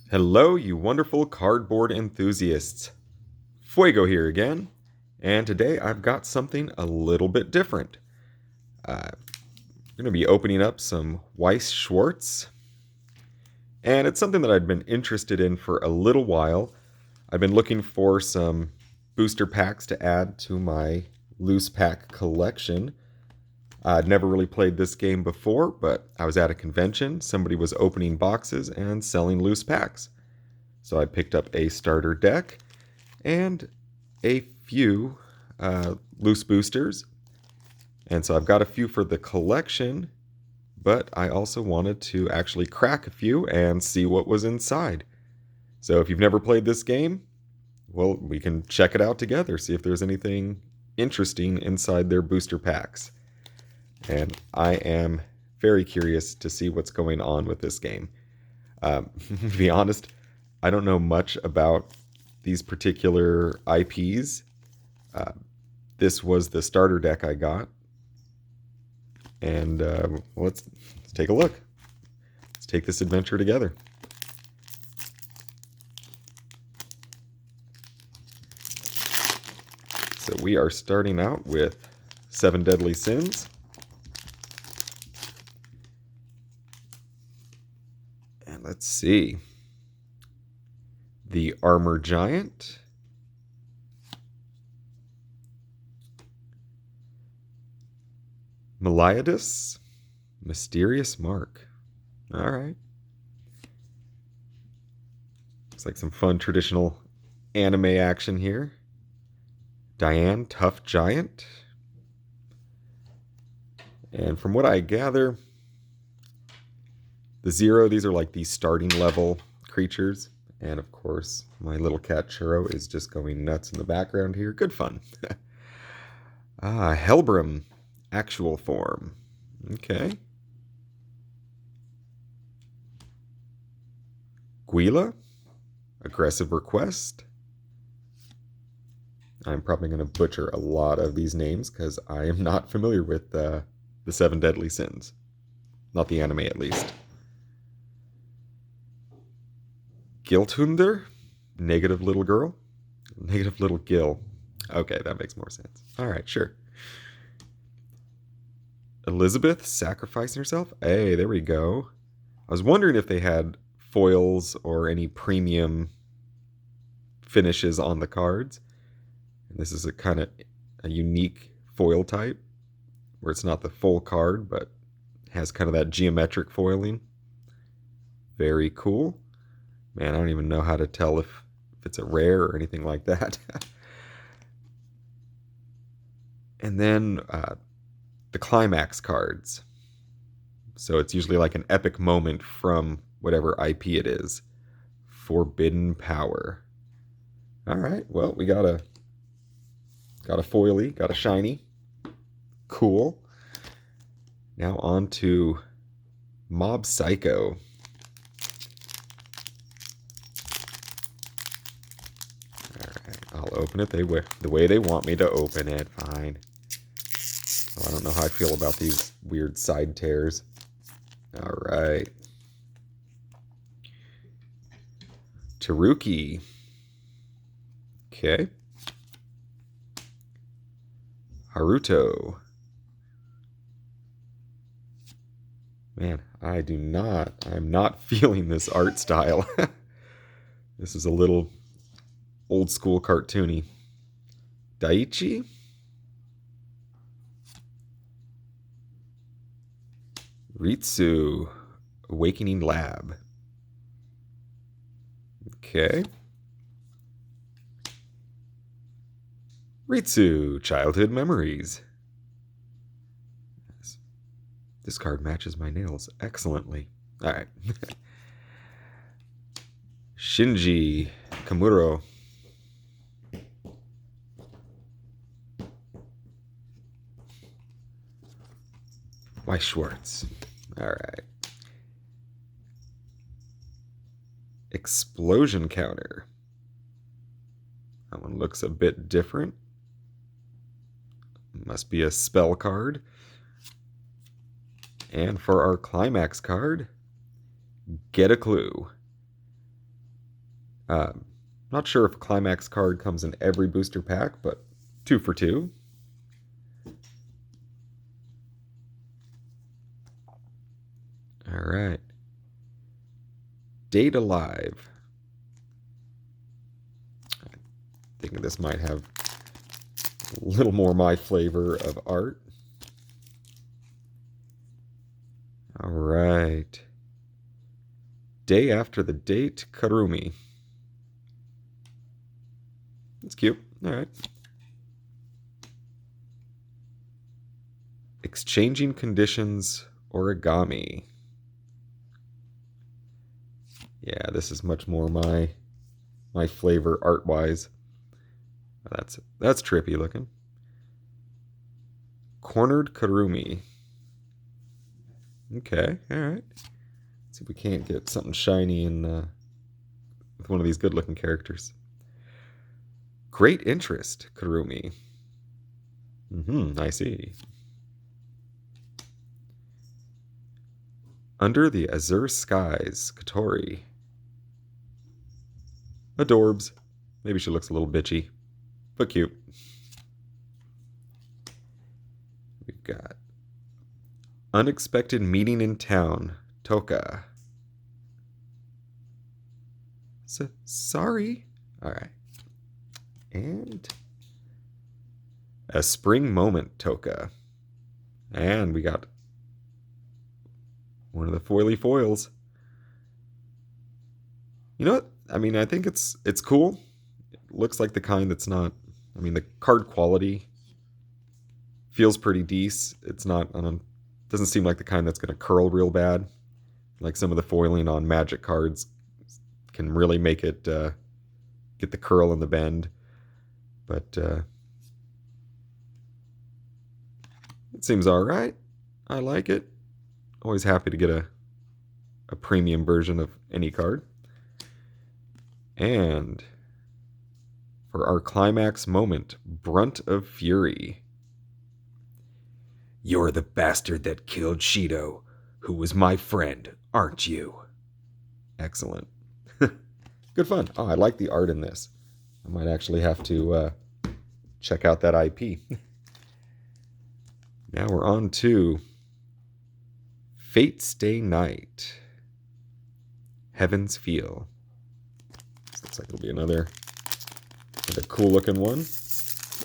Hello, you wonderful cardboard enthusiasts. Fuego here again, and today I've got something a little bit different. I'm going to be opening up some Weiss Schwartz, and it's something that I've been interested in for a little while. I've been looking for some booster packs to add to my loose pack collection. I'd never really played this game before, but I was at a convention. Somebody was opening boxes and selling loose packs. So I picked up a starter deck and a few loose boosters. And so I've got a few for the collection, but I also wanted to actually crack a few and see what was inside. So if you've never played this game, well, we can check it out together, see if there's anything interesting inside their booster packs. And I am very curious to see what's going on with this game. To be honest, I don't know much about these particular IPs. This was the starter deck I got. And let's take a look. Let's take this adventure together. So we are starting out with 7 Deadly Sins. And let's see. The Armor Giant. Meliadus. Mysterious Mark. Alright. Looks like some fun traditional anime action here. Diane, Tough Giant. And from what I gather, the Zero, these are like the starting level creatures. And of course, my little cat Churro is just going nuts in the background here. Good fun. Helbram, actual form. Okay. Guila, aggressive request. I'm probably going to butcher a lot of these names because I am not familiar with the 7 Deadly Sins. Not the anime, at least. Gilthunder, negative little girl. Negative little Gil. Okay, that makes more sense. Alright, sure. Elizabeth sacrificing herself? Hey, there we go. I was wondering if they had foils or any premium finishes on the cards. And this is a kind of a unique foil type where it's not the full card, but has kind of that geometric foiling. Very cool. Man, I don't even know how to tell if it's a rare or anything like that. And then the climax cards. So it's usually like an epic moment from whatever IP it is. Forbidden Power. All right, well, we got a foily, got a shiny. Cool. Now on to Mob Psycho. I'll open it the way they want me to open it. Fine. Well, I don't know how I feel about these weird side tears. Alright. Taruki. Okay. Haruto. Man, I'm not feeling this art style. This is a little old school cartoony. Daiichi? Ritsu, Awakening Lab. Okay. Ritsu, Childhood Memories. This card matches my nails excellently. Alright. Shinji Kamuro. Weiss Schwartz. Alright. Explosion Counter. That one looks a bit different. Must be a spell card. And for our climax card, Get a Clue. Not sure if Climax card comes in every booster pack, but 2 for 2. All right. Date Alive. I think this might have a little more my flavor of art. All right. Day After the Date, Karumi. That's cute. All right. Exchanging Conditions, Origami. Yeah, this is much more my flavor art-wise. That's trippy looking. Cornered Karumi. Okay, all right. Let's see if we can't get something shiny in with one of these good-looking characters. Great Interest, Karumi. I see. Under the Azure Skies, Katori. Adorbs. Maybe she looks a little bitchy, but cute. We've got Unexpected Meeting in Town, Toka. Sorry. All right. And A Spring Moment, Toka. And we got one of the foily foils. You know what? I mean, I think it's cool. It looks like the kind that's not... I mean, the card quality feels pretty decent. It's not... doesn't seem like the kind that's going to curl real bad. Like some of the foiling on Magic cards can really make it get the curl and the bend. But it seems all right. I like it. Always happy to get a premium version of any card. And for our climax moment, Brunt of Fury. You're the bastard that killed Shido, who was my friend, aren't you? Excellent. Good fun. Oh, I like the art in this. I might actually have to check out that IP. Now we're on to Fate Stay Night. Heaven's Feel. This looks like it'll be another cool looking one. Let's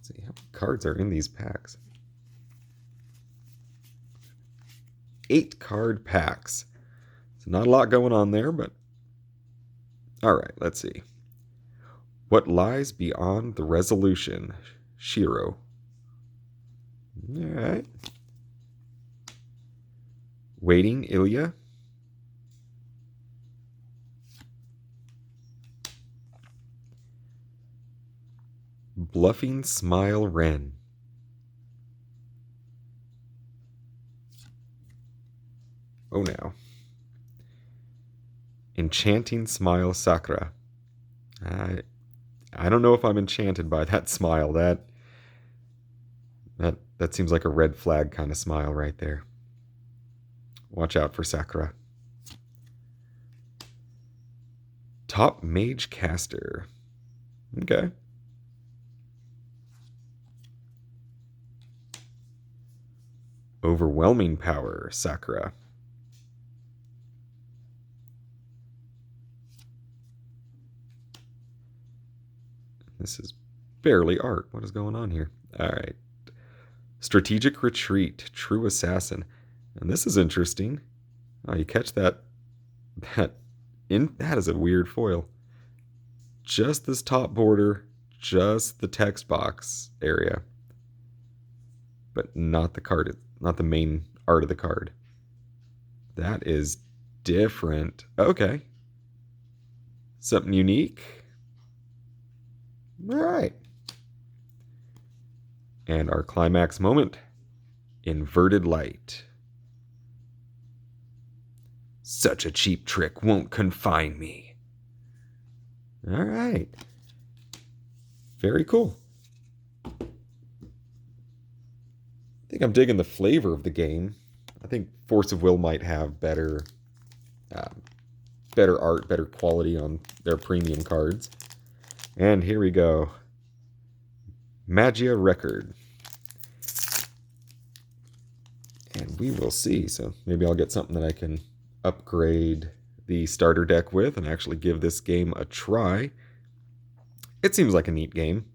see how many cards are in these packs. 8 card packs. So not a lot going on there, but all right, let's see. What Lies Beyond the Resolution, Shiro. All right. Waiting, Ilya. Bluffing Smile, Ren. Oh, now. Enchanting Smile, Sakura. I don't know if I'm enchanted by that smile. That seems like a red flag kind of smile right there. Watch out for Sakura. Top Mage Caster. Okay. Overwhelming Power, Sakura. This is barely art. What is going on here? All right. Strategic Retreat, True Assassin. And this is interesting. Oh, you catch that is a weird foil. Just this top border, just the text box area. But not the card, not the main art of the card. That is different. Okay. Something unique. All right. And our climax moment, Inverted Light. Such a cheap trick won't confine me. All right. Very cool. I think I'm digging the flavor of the game. I think Force of Will might have better better art, better quality on their premium cards. And here we go. Magia Record. And we will see. So maybe I'll get something that I can upgrade the starter deck with and actually give this game a try. It seems like a neat game.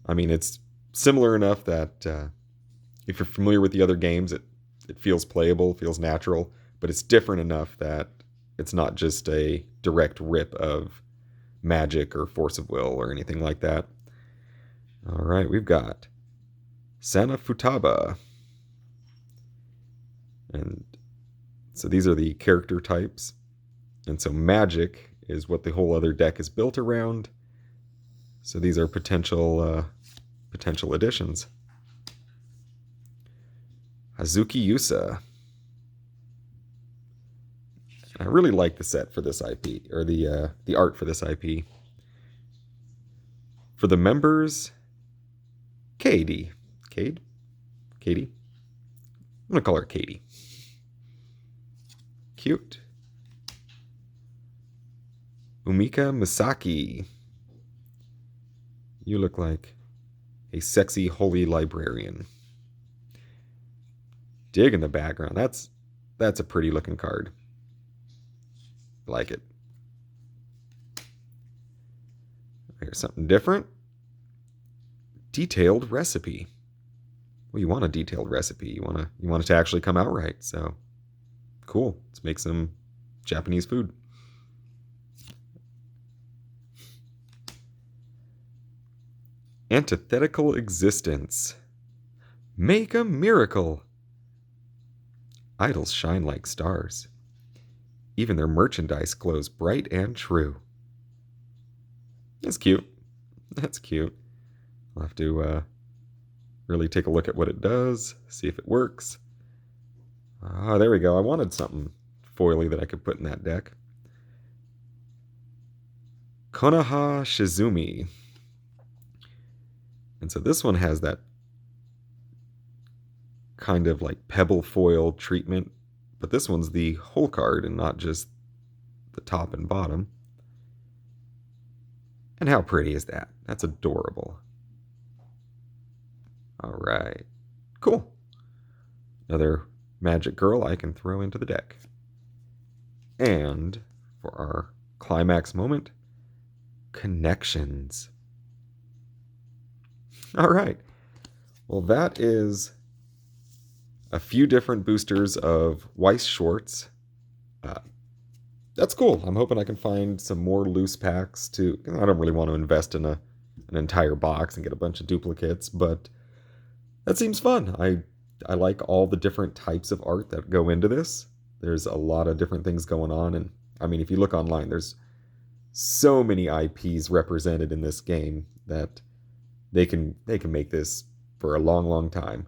I mean, it's similar enough that if you're familiar with the other games, it feels playable, feels natural, but it's different enough that it's not just a direct rip of Magic or Force of Will or anything like that. All right, we've got Sana Futaba. And so these are the character types. And so magic is what the whole other deck is built around. So these are potential additions. Hazuki Yusa. And I really like the set for this IP, or the art for this IP. For the members, Katie. Katie? I'm going to call her Katie. Cute. Umika Misaki. You look like a sexy holy librarian. Dig in the background. That's a pretty looking card. I like it. Here's something different. Detailed recipe. Well, you want a detailed recipe. You want it to actually come out right. So cool. Let's make some Japanese food. Antithetical existence. Make a miracle. Idols shine like stars. Even their merchandise glows bright and true. That's cute. That's cute. I'll have to really take a look at what it does, see if it works. Ah, there we go. I wanted something foily that I could put in that deck. Konoha Shizumi. And so this one has that kind of like pebble foil treatment, but this one's the whole card and not just the top and bottom. And how pretty is that? That's adorable. All right. Cool. Another magic girl I can throw into the deck. And for our climax moment, connections. All right. Well, that is a few different boosters of Weiss Schwartz. That's cool. I'm hoping I can find some more loose packs to... I don't really want to invest in an entire box and get a bunch of duplicates, but that seems fun. I like all the different types of art that go into this. There's a lot of different things going on, and I mean, if you look online, there's so many IPs represented in this game that they can make this for a long, long time.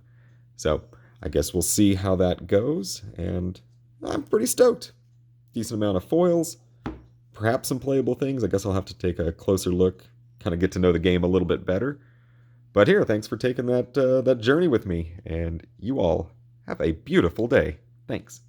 So I guess we'll see how that goes, and I'm pretty stoked. Decent amount of foils, perhaps some playable things. I guess I'll have to take a closer look, kind of get to know the game a little bit better. But here, thanks for taking that journey with me, and you all have a beautiful day. Thanks.